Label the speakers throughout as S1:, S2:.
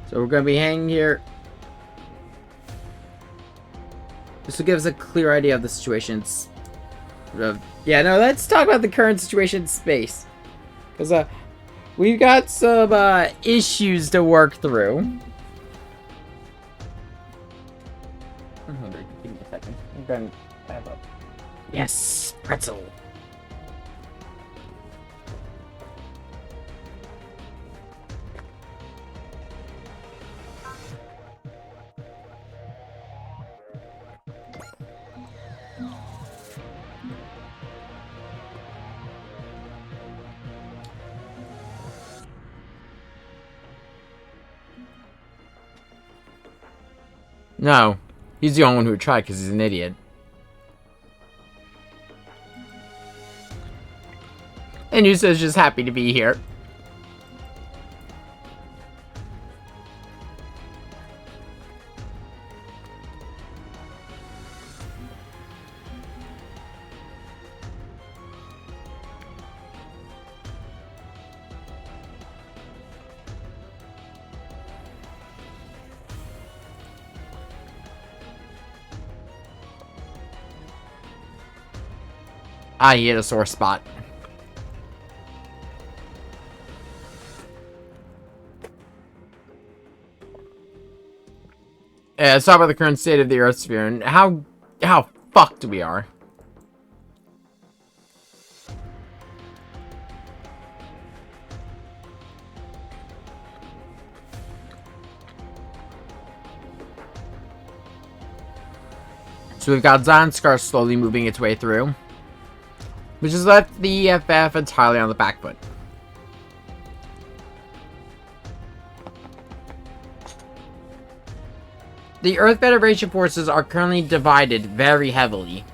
S1: So we're going to be hanging here. This will give us a clear idea of the situation. Yeah, no, let's talk about the current situation in space. Because we've got some issues to work through. Hold on, give me a second. I'm going to have a... Yes, pretzel. No, he's the only one who would try because he's an idiot. And Yusa's just happy to be here. Ah, he hit a sore spot. Yeah, let's talk about the current state of the Earth sphere and how fucked we are. So we've got Zion Scar slowly moving its way through, which has left the EFF entirely on the back foot. The Earth Federation forces are currently divided very heavily.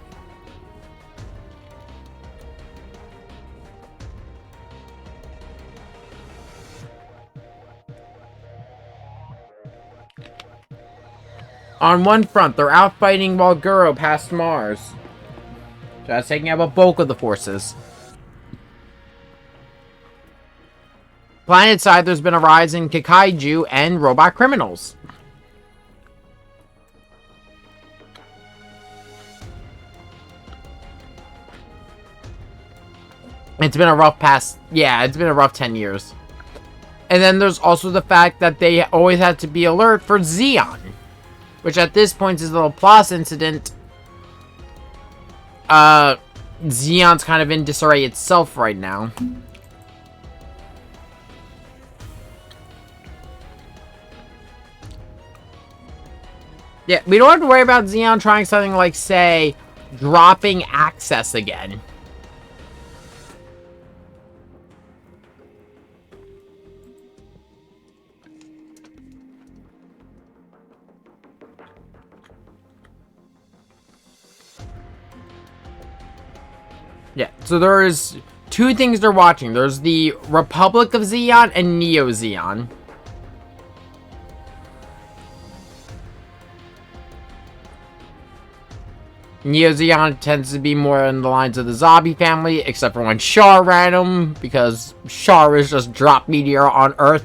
S1: On one front, they're out fighting Walguro past Mars. So that's taking out a bulk of the forces. Planet side, there's been a rise in Kikaiju and robot criminals. It's been a rough it's been a rough 10 years. And then there's also the fact that they always had to be alert for Zeon, which at this point is the Laplace incident. Zeon's kind of in disarray itself right now. Yeah, we don't have to worry about Zeon trying something like, say, dropping access again. Yeah, so there's two things they're watching. There's the Republic of Zeon and Neo Zeon. Neo Zeon tends to be more in the lines of the zombie family, except for when Char ran him, because Char is just drop meteor on Earth.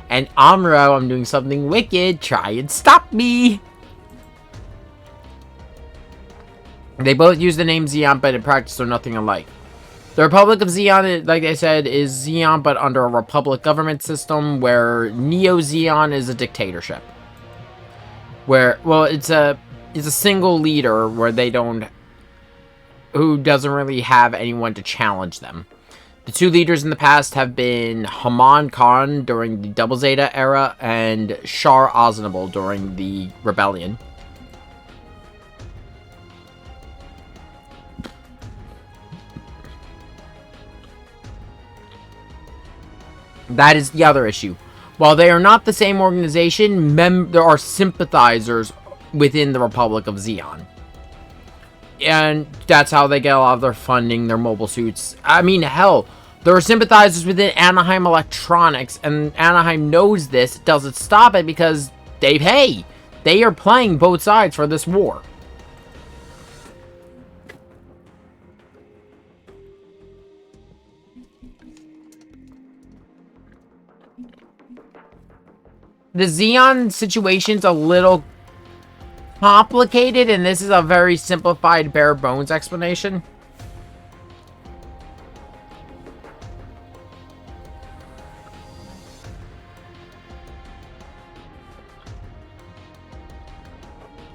S1: And Amuro, I'm doing something wicked, try and stop me! They both use the name Zeon, but in practice they're nothing alike. The Republic of Zeon, like I said, is Zeon, but under a Republic government system, where Neo Zeon is a dictatorship. Where, well, it's a single leader where who doesn't really have anyone to challenge them. The two leaders in the past have been Haman Khan during the Double Zeta era and Char Aznable during the Rebellion. That is the other issue. While they are not the same organization, there are sympathizers within the Republic of Zeon. And that's how they get a lot of their funding, their mobile suits. I mean, hell, There are sympathizers within Anaheim Electronics, and Anaheim knows this, doesn't stop it because they are playing both sides for this war. The Xeon situation's a little complicated, and this is a very simplified, bare bones explanation.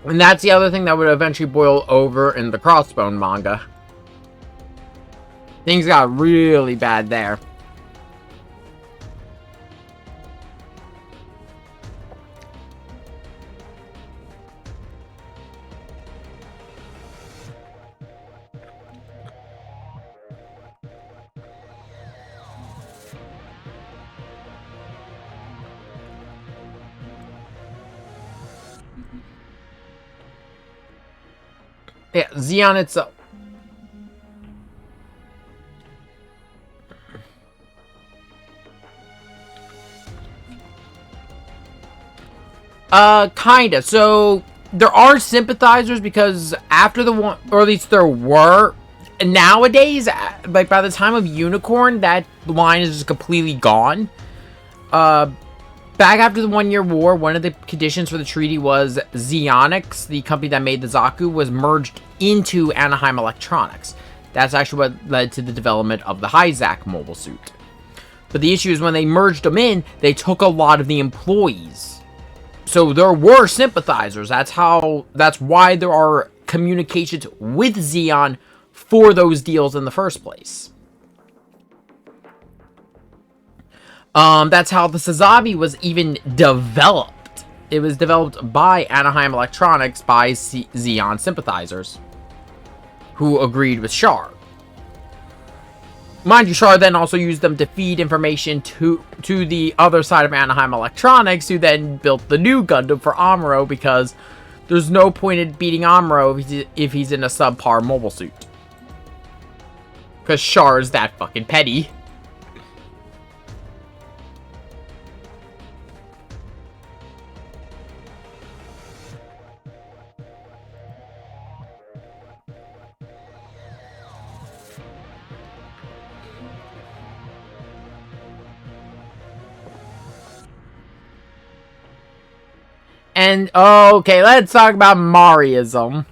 S1: And that's the other thing that would eventually boil over in the Crossbone manga. Things got really bad there. Yeah, Xeon itself. Kinda. So, there are sympathizers because after the one, or at least there were, nowadays, like by the time of Unicorn, that line is just completely gone. Back after the 1-year war, one of the conditions for the treaty was Xeonix, the company that made the Zaku, was merged into Anaheim Electronics. That's actually what led to the development of the Hyzak mobile suit. But the issue is when they merged them in, they took a lot of the employees. So there were sympathizers. That's why there are communications with Xeon for those deals in the first place. That's how the Sazabi was even developed. It was developed by Anaheim Electronics by Xeon sympathizers who agreed with Char. Mind you, Char then also used them to feed information to the other side of Anaheim Electronics, who then built the new Gundam for Amuro, because there's no point in beating Amuro if he's in a subpar mobile suit. Because Char is that fucking petty. And, okay, let's talk about Mariism.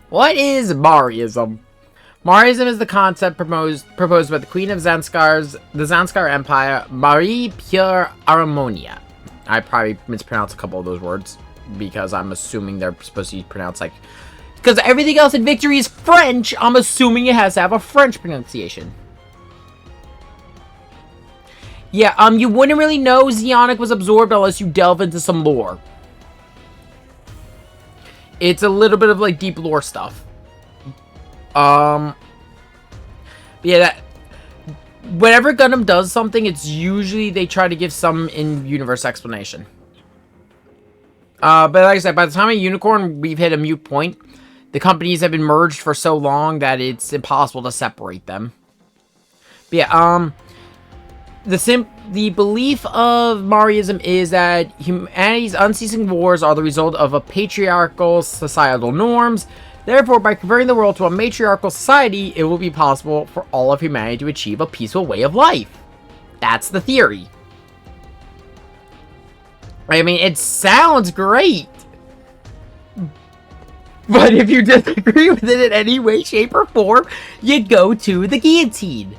S1: What is Mariism? Mariism is the concept proposed by the Queen of the Zanskar Empire, Marie Pierre Aramonia. I probably mispronounced a couple of those words, because I'm assuming they're supposed to be pronounced like... Because everything else in Victory is French, I'm assuming it has to have a French pronunciation. Yeah, you wouldn't really know Xeonic was absorbed unless you delve into some lore. It's a little bit of, like, deep lore stuff. Yeah, whenever Gundam does something, it's usually they try to give some in-universe explanation. But like I said, by the time of Unicorn, we've hit a mute point. The companies have been merged for so long that it's impossible to separate them. But yeah, the belief of Mariism is that humanity's unceasing wars are the result of a patriarchal societal norms. Therefore, by converting the world to a matriarchal society, it will be possible for all of humanity to achieve a peaceful way of life. That's the theory. I mean, it sounds great. But if you disagree with it in any way, shape, or form, you go to the guillotine.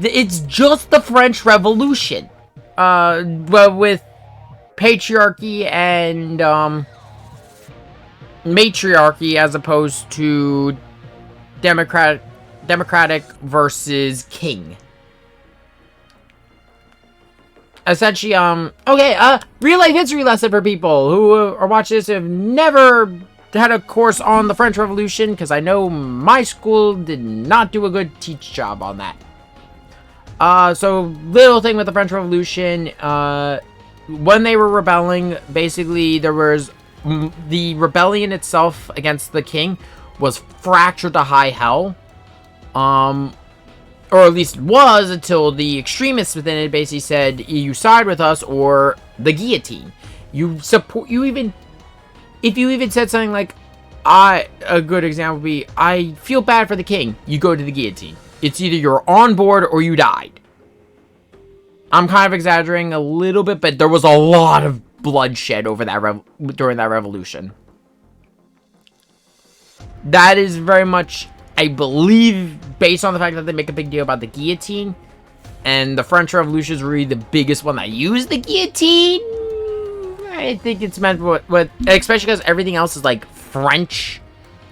S1: It's just the French Revolution. Well, with patriarchy and, matriarchy as opposed to democratic versus king. Essentially, okay, real life history lesson for people who are watching this and have never had a course on the French Revolution, because I know my school did not do a good teach job on that. So, little thing with the French Revolution, when they were rebelling, basically, there was, the rebellion itself against the king was fractured to high hell. Or at least it was, until the extremists within it basically said, you side with us or the guillotine. You support, if you even said something like, a good example would be, I feel bad for the king, you go to the guillotine. It's either you're on board or you died. I'm kind of exaggerating a little bit, but there was a lot of bloodshed over that during that revolution. That is very much, I believe, based on the fact that they make a big deal about the guillotine, and the French Revolution is really the biggest one that used the guillotine. I think it's meant for what, especially because everything else is like French,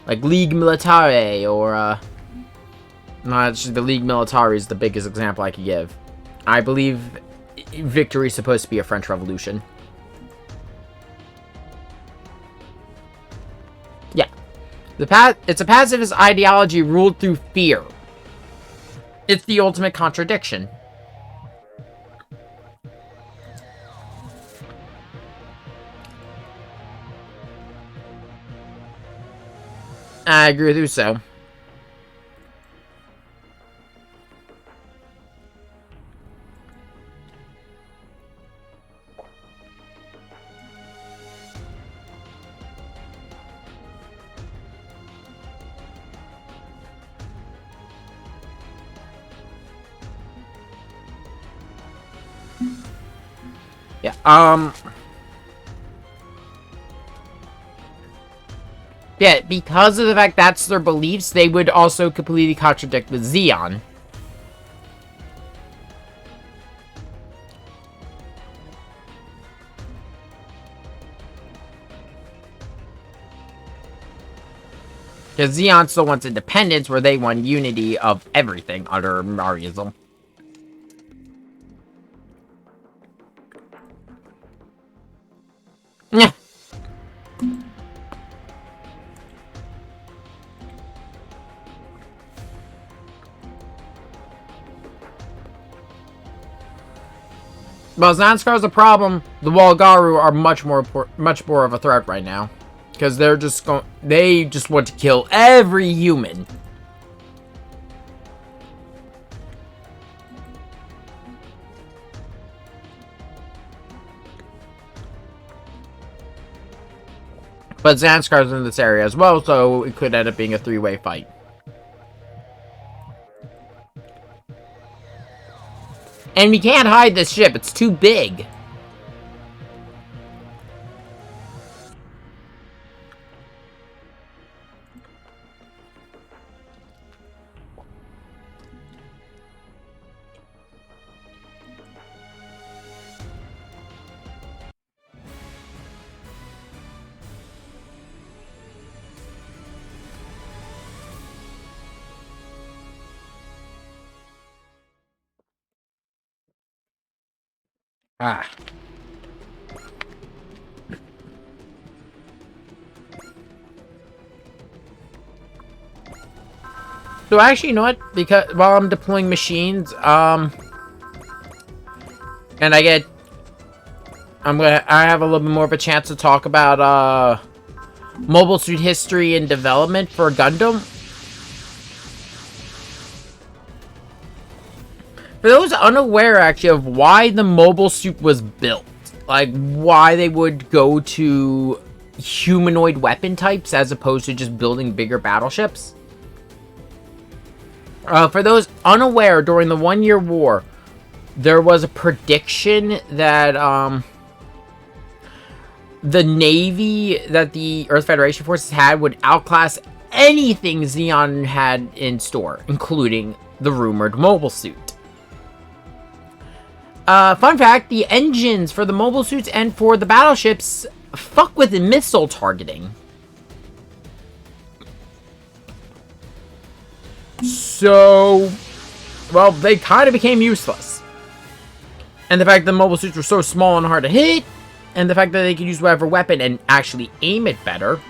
S1: like Ligue Militaire, or no, actually the Ligue Militaire is the biggest example I could give. I believe victory is supposed to be a French Revolution. Yeah. It's a pacifist ideology ruled through fear. It's the ultimate contradiction. I agree with you, so. Yeah, yeah, because of the fact that's their beliefs, they would also completely contradict with Zeon. Because Zeon still wants independence, where they want unity of everything under Mariism. Yeah. Well, Zanskar's a problem. The Walgaru are much more of a threat right now, because they just want to kill every human. But Zanskar's in this area as well, so it could end up being a three-way fight. And we can't hide this ship, it's too big. Ah. So actually, you know what? Because while I'm deploying machines, and I have a little bit more of a chance to talk about mobile suit history and development for Gundam. For those unaware, actually, of why the mobile suit was built, like why they would go to humanoid weapon types as opposed to just building bigger battleships. For those unaware, during the 1 Year War, there was a prediction that the Navy that the Earth Federation forces had would outclass anything Zeon had in store, including the rumored mobile suit. Fun fact, the engines for the mobile suits and for the battleships fuck with the missile targeting. So, well, they kind of became useless. And the fact that the mobile suits were so small and hard to hit, and the fact that they could use whatever weapon and actually aim it better,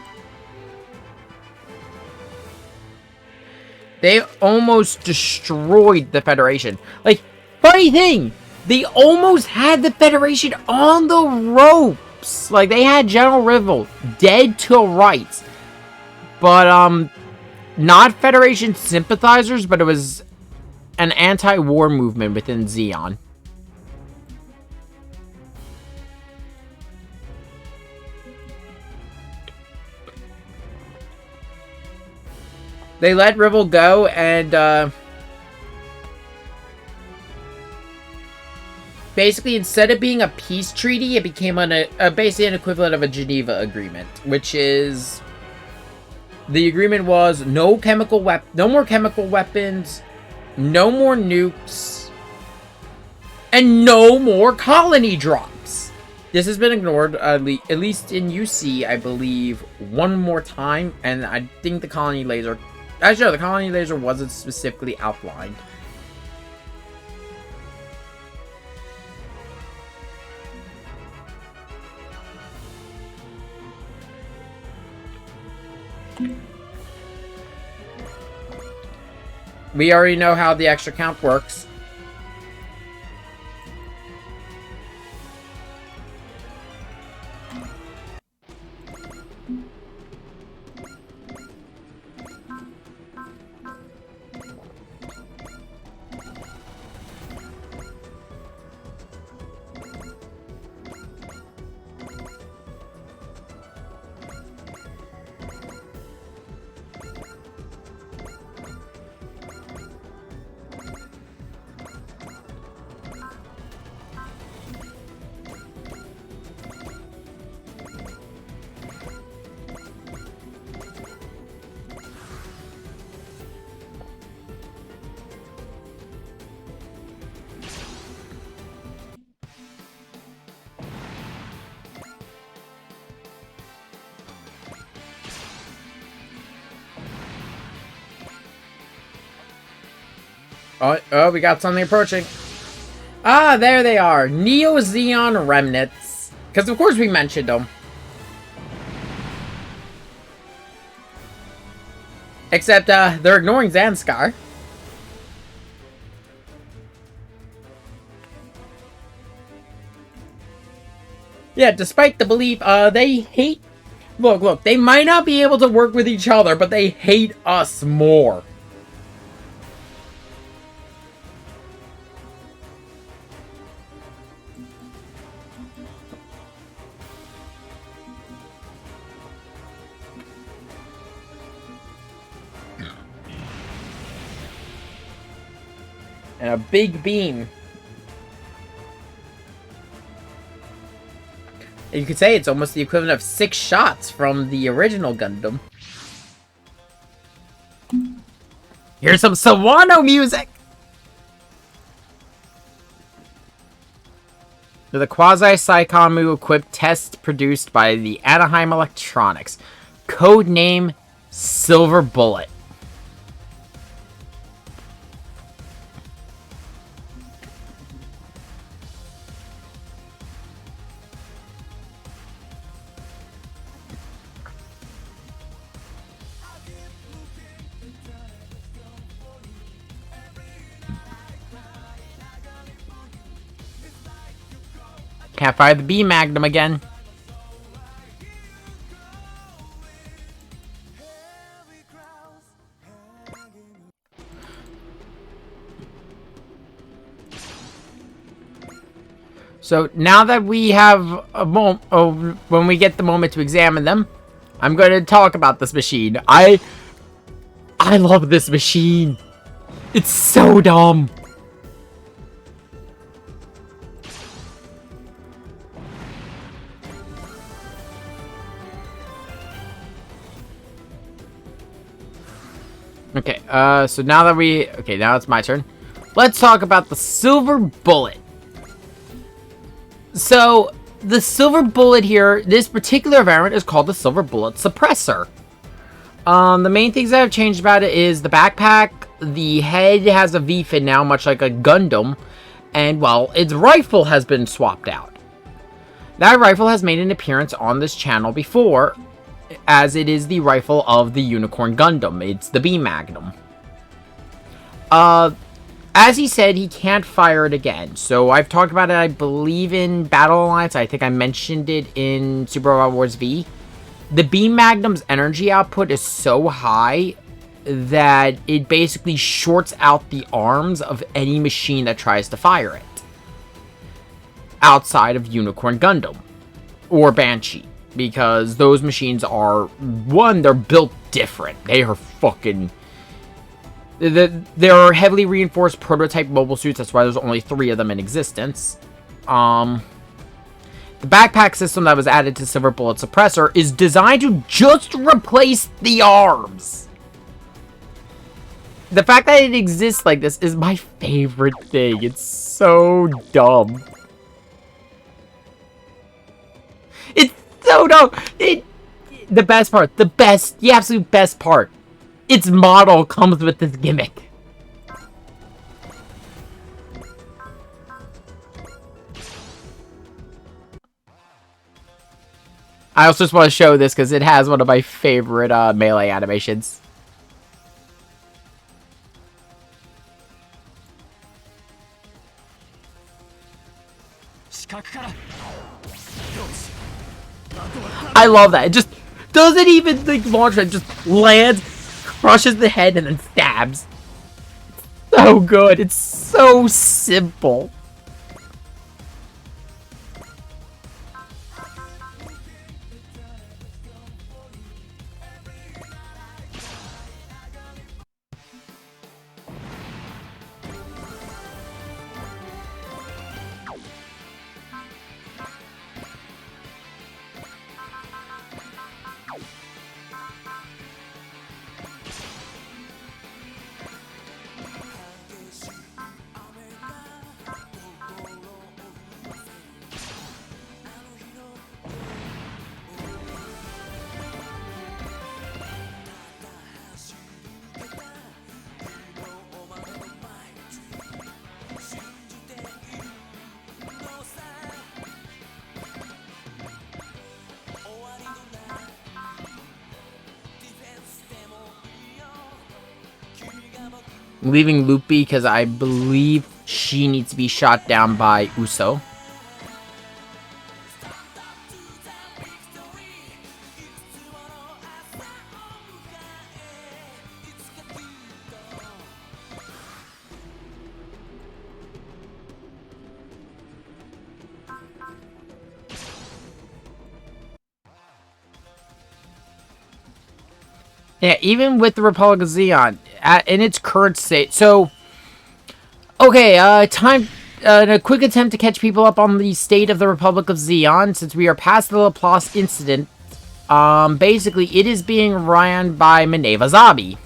S1: they almost destroyed the Federation. Like, funny thing, they almost had the Federation on the ropes. Like, they had General Rivel dead to rights. But, not Federation sympathizers, but it was an anti-war movement within Zeon. They let Rivel go, and basically, instead of being a peace treaty, it became basically an equivalent of a Geneva Agreement, which is... The agreement was no more chemical weapons, no more nukes, and no more colony drops. This has been ignored, at least in UC, I believe, one more time, and I think the colony laser... Actually, no, the colony laser wasn't specifically outlined. We already know how the extra count works. Oh, we got something approaching. Ah, there they are. Neo Zeon remnants. Because, of course, we mentioned them. Except, they're ignoring Zanskar. Yeah, despite the belief, they hate... Look, they might not be able to work with each other, but they hate us more. And a big beam. And you could say it's almost the equivalent of 6 shots from the original Gundam. Here's some Sawano music! They're the quasi-Saikamu equipped test produced by the Anaheim Electronics. Codename Silver Bullet. Can't fire the B Magnum again. So now that we have a moment, when we get the moment to examine them, I'm going to talk about this machine. I love this machine. It's so dumb. Okay, so now that now it's my turn. Let's talk about the Silver Bullet. So, the Silver Bullet here, this particular variant is called the Silver Bullet Suppressor. The main things that have changed about it is the backpack, the head has a V-fin now, much like a Gundam, and, well, its rifle has been swapped out. That rifle has made an appearance on this channel before, as it is the rifle of the Unicorn Gundam. It's the B Magnum. As he said, he can't fire it again. So I've talked about it, I believe, in Battle Alliance. I think I mentioned it in Super Robot Wars V. The B Magnum's energy output is so high that it basically shorts out the arms of any machine that tries to fire it. Outside of Unicorn Gundam. Or Banshee. Because those machines are, one, they're built different. They are fucking... There are heavily reinforced prototype mobile suits. That's why there's only 3 of them in existence. The backpack system that was added to Silver Bullet Suppressor is designed to just replace the arms. The fact that it exists like this is my favorite thing. It's so dumb. It's so dumb. The best part, the absolute best part. Its model comes with this gimmick. I also just want to show this because it has one of my favorite melee animations. I love that. It just doesn't even launch it. Just lands, crushes the head, and then stabs. So good. It's so simple. I'm leaving Loopy because I believe she needs to be shot down by Uso. Yeah, even with the Republic of Zeon, in its current state. So, okay, a quick attempt to catch people up on the state of the Republic of Zeon, since we are past the Laplace incident. Basically, it is being ran by Mineva Zabi.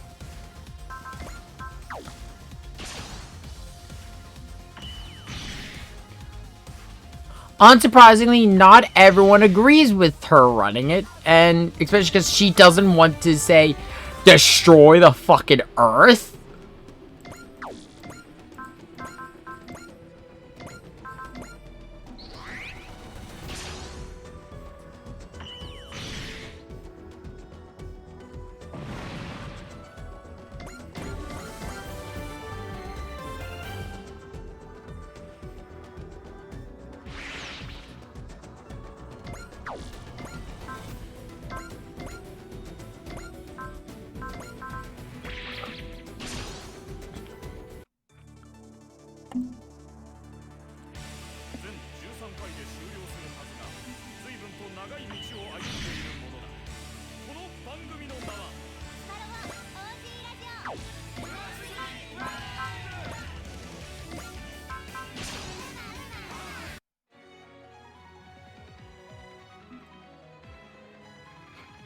S1: Unsurprisingly, not everyone agrees with her running it, and especially because she doesn't want to say, destroy the fucking Earth.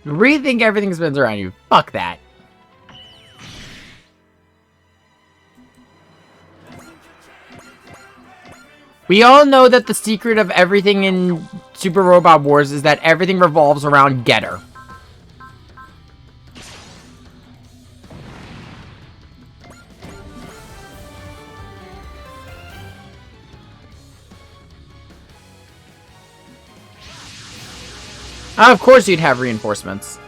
S1: Rethink everything spins around you. Fuck that. We all know that the secret of everything in Super Robot Wars is that everything revolves around Getter. Of course you'd have reinforcements.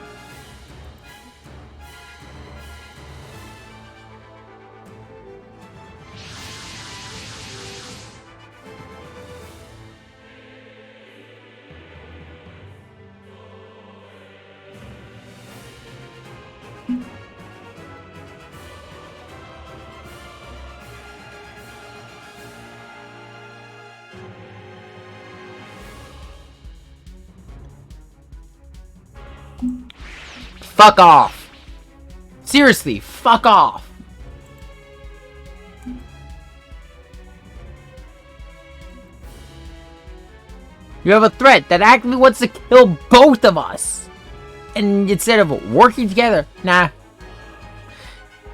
S1: Fuck off. Seriously, fuck off. You have a threat that actively wants to kill both of us. And instead of working together, nah.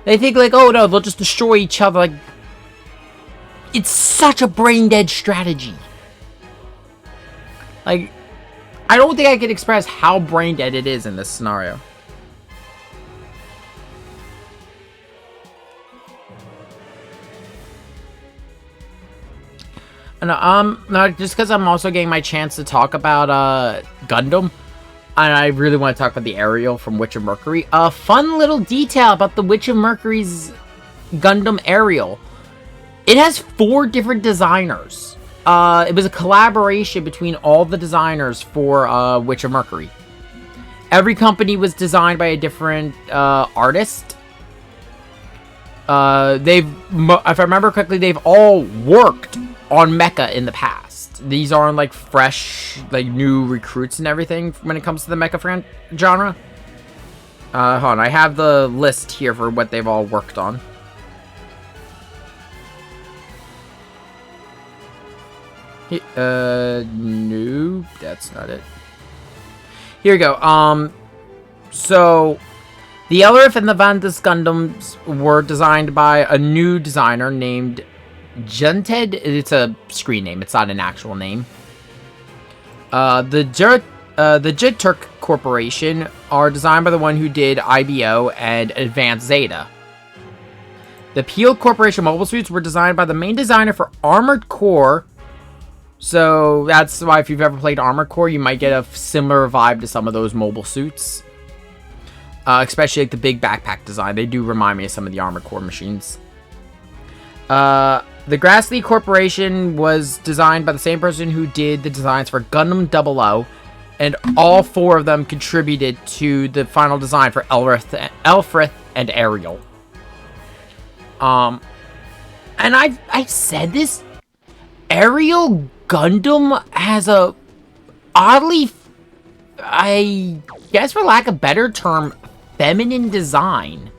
S1: They think like, oh no, they'll just destroy each other. Like, it's such a brain-dead strategy. Like, I don't think I can express how brain-dead it is in this scenario. And, no, just because I'm also getting my chance to talk about, Gundam, and I really want to talk about the Ariel from Witch of Mercury. A fun little detail about the Witch of Mercury's Gundam Ariel. It has 4 different designers. It was a collaboration between all the designers for, Witch of Mercury. Every company was designed by a different, artist. If I remember correctly, they've all worked on mecha in the past. These aren't like fresh, like new recruits and everything when it comes to the mecha genre. Hold on, I have the list here for what they've all worked on. No, that's not it. Here we go. So the Elrith and the Vandas Gundams were designed by a new designer named Junted. It's a screen name. It's not an actual name. The Jiturk Corporation are designed by the one who did IBO and Advanced Zeta. The Peel Corporation mobile suits were designed by the main designer for Armored Core. So that's why if you've ever played Armored Core, you might get a similar vibe to some of those mobile suits. Especially like the big backpack design. They do remind me of some of the Armored Core machines. The Grassley Corporation was designed by the same person who did the designs for Gundam 00, and all 4 of them contributed to the final design for Elfrith and Ariel. And I've said this, Ariel Gundam has a oddly, I guess for lack of a better term, feminine design.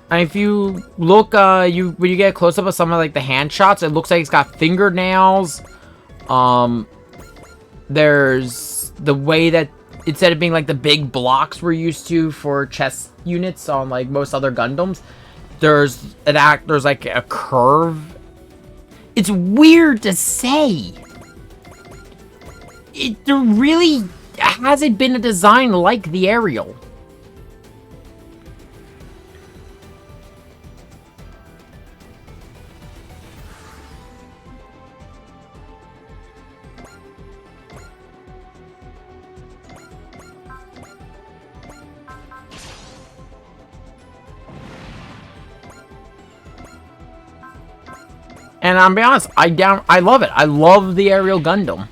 S1: And if you look, when you get a close-up of some of like the hand shots, it looks like it's got fingernails. There's the way that instead of being like the big blocks we're used to for chest units on like most other Gundams, there's like a curve. It's weird to say. There really hasn't been a design like the Ariel. And I'm be honest, I love it. I love the Ariel Gundam.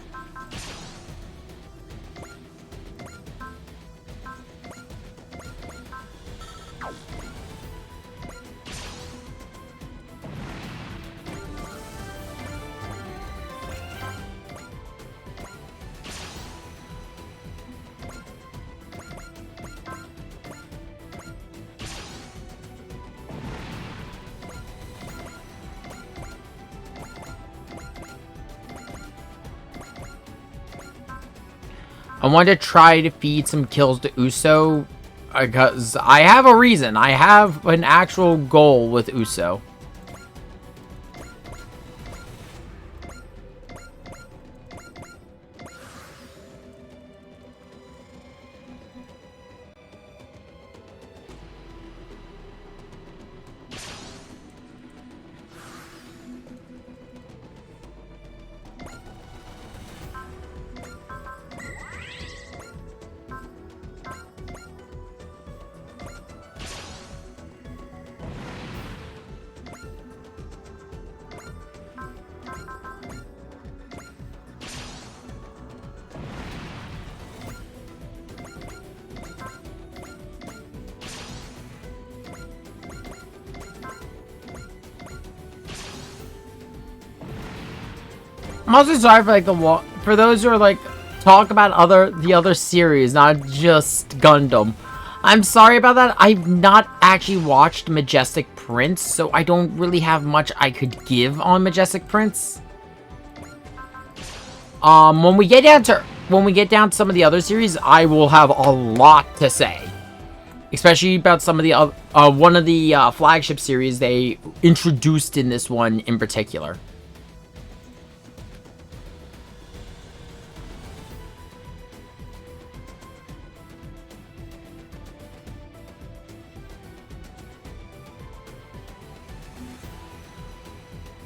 S1: I want to try to feed some kills to Uso, because I have a reason. I have an actual goal with Uso. I'm also sorry for like for those who are like talk about the other series, not just Gundam. I'm sorry about that. I've not actually watched Majestic Prince, so I don't really have much I could give on Majestic Prince. When we get down to some of the other series, I will have a lot to say, especially about some of the one of the flagship series they introduced in this one in particular.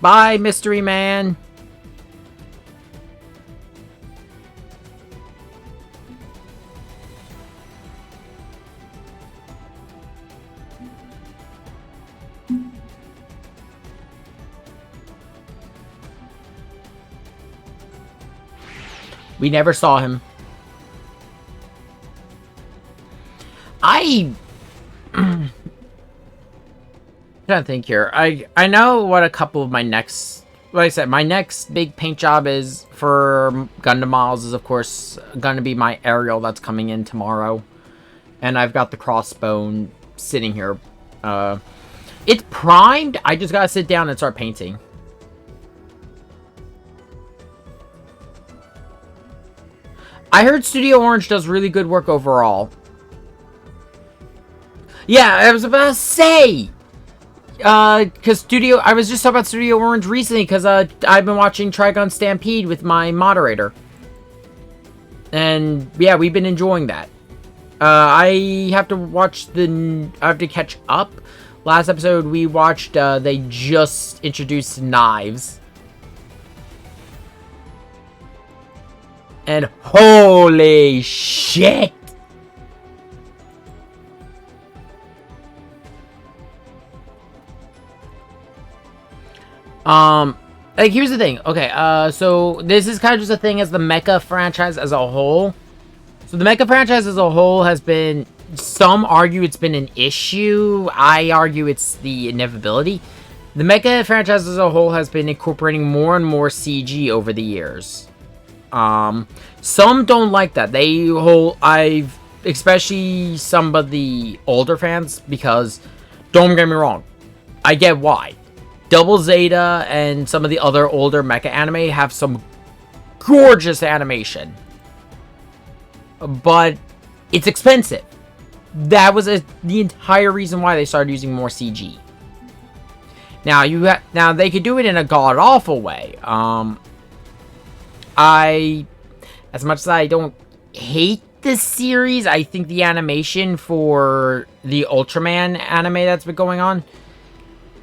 S1: Bye, Mystery Man. We never saw him. I'm trying to think here. I know what a couple of my next... Like I said, my next big paint job is for Gundam models is, of course, going to be my Ariel that's coming in tomorrow. And I've got the Crossbone sitting here. It's primed. I just got to sit down and start painting. I heard Studio Orange does really good work overall. Yeah, I was about to say... because I was just talking about Studio Orange recently because I've been watching Trigun Stampede with my moderator. And, yeah, we've been enjoying that. I have to catch up. Last episode we watched, they just introduced knives. And holy shit! Like, here's the thing. Okay, so this is kind of just a thing as the Mecha franchise as a whole. So the Mecha franchise as a whole has been... Some argue it's been an issue. I argue it's the inevitability. The Mecha franchise as a whole has been incorporating more and more CG over the years. Some don't like that. Especially some of the older fans, because, don't get me wrong, I get why. Double Zeta and some of the other older mecha anime have some gorgeous animation. But it's expensive. That was the entire reason why they started using more CG. Now they could do it in a god-awful way. As much as I don't hate this series, I think the animation for the Ultraman anime that's been going on,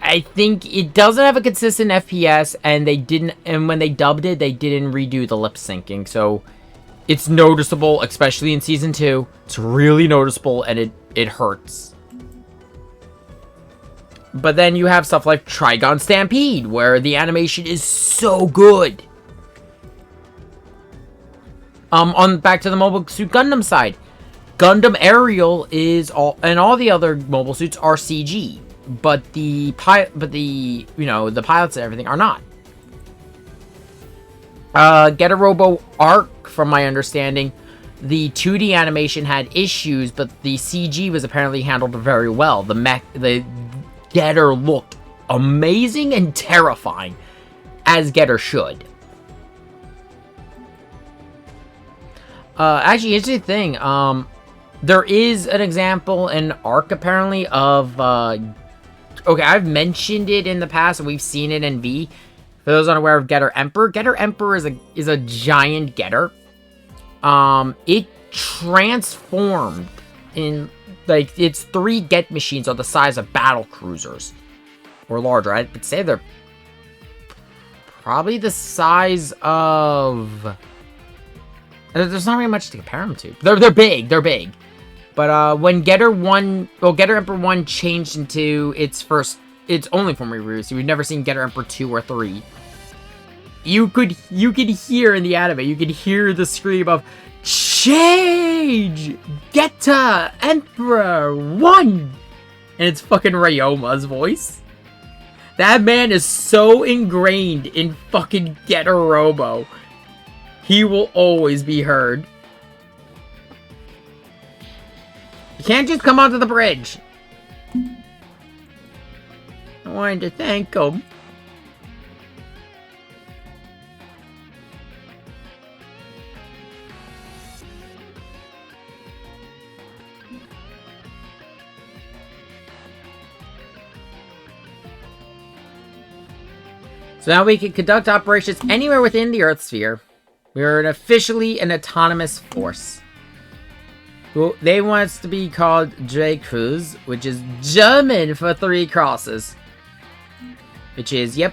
S1: I think it doesn't have a consistent FPS, and when they dubbed it, they didn't redo the lip syncing, so it's noticeable, especially in season 2. It's really noticeable, and it hurts. But then you have stuff like Trigun Stampede, where the animation is so good. Back to the Mobile Suit Gundam side. Gundam Ariel is all the other mobile suits are CG, but the pilots and everything are not. Getter Robo Arc, from my understanding, the 2D animation had issues, but the CG was apparently handled very well. The Getter looked amazing and terrifying, as Getter should. Actually, interesting thing, there is an example in Arc, apparently, of, okay, I've mentioned it in the past, and we've seen it in V. For those unaware of Getter Emperor, Getter Emperor is a giant Getter. It transformed in, like, its 3 Get machines are the size of battle cruisers. Or larger. I would say they're probably the size of... There's not really much to compare them to. They're big. They're big. But when Getter Emperor 1 changed into its only form of release, we've never seen Getter Emperor 2 or 3. You could hear in the anime, you could hear the scream of change! Getter Emperor 1! And it's fucking Ryoma's voice. That man is so ingrained in fucking Getter Robo. He will always be heard. You can't just come onto the bridge. I wanted to thank him. So now we can conduct operations anywhere within the Earth sphere. We are officially an autonomous force. Well, they want us to be called J-Cruz, which is German for 3 crosses. Which is, yep,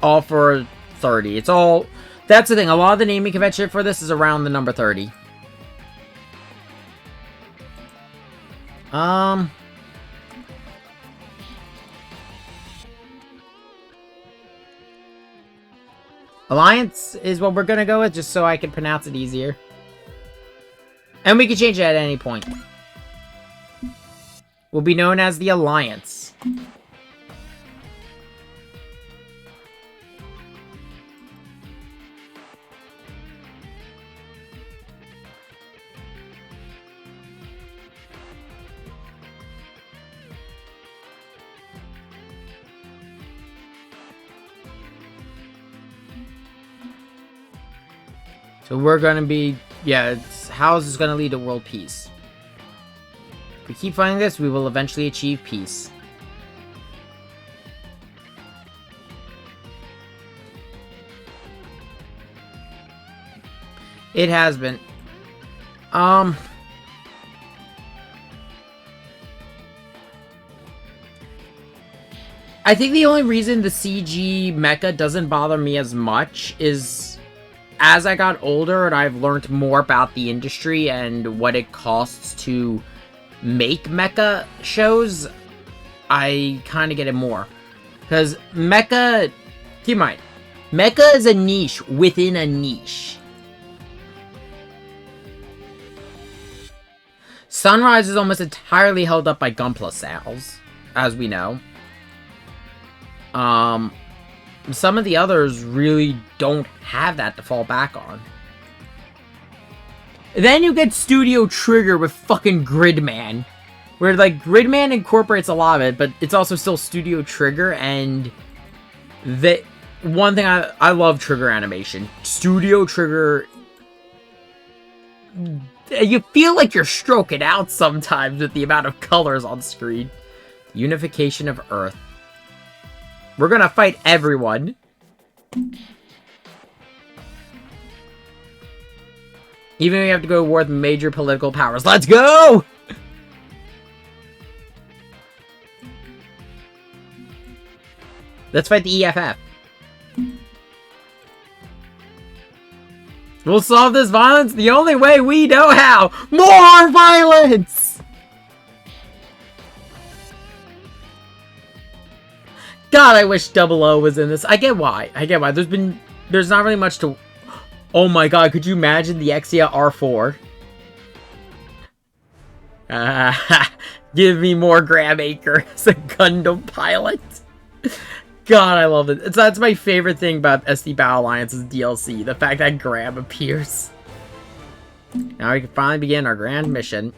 S1: all for 30. It's all... That's the thing, a lot of the naming convention for this is around the number 30. Alliance is what we're gonna go with, just so I can pronounce it easier. And we can change it at any point. We'll be known as the Alliance. So we're gonna be, yeah, how is this gonna lead to world peace? If we keep finding this, we will eventually achieve peace. It has been. I think the only reason the CG mecha doesn't bother me as much is as I got older and I've learned more about the industry and what it costs to make mecha shows, I kind of get it more. Because mecha, keep in mind, mecha is a niche within a niche. Sunrise is almost entirely held up by Gunpla sales, as we know. Some of the others really don't have that to fall back on. Then you get Studio Trigger with fucking Gridman. Where, like, Gridman incorporates a lot of it, but it's also still Studio Trigger, and the one thing I love Trigger animation. Studio Trigger, you feel like you're stroking out sometimes with the amount of colors on screen. Unification of Earth. We're gonna fight everyone. Even if we have to go to war with major political powers. Let's go! Let's fight the EFF. We'll solve this violence the only way we know how. More violence! God, I wish 00 was in this. I get why. There's not really much to... Oh my god, could you imagine the Exia R4? Give me more Graham Acre as a Gundam pilot. God, I love it. That's my favorite thing about SD Battle Alliance's DLC. The fact that Graham appears. Now we can finally begin our grand mission.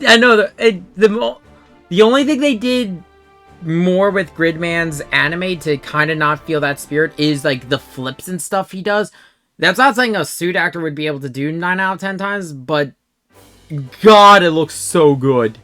S1: I know the only thing they did more with Gridman's anime to kind of not feel that spirit is like the flips and stuff he does. That's not something a suit actor would be able to do 9 out of 10 times, but God, it looks so good.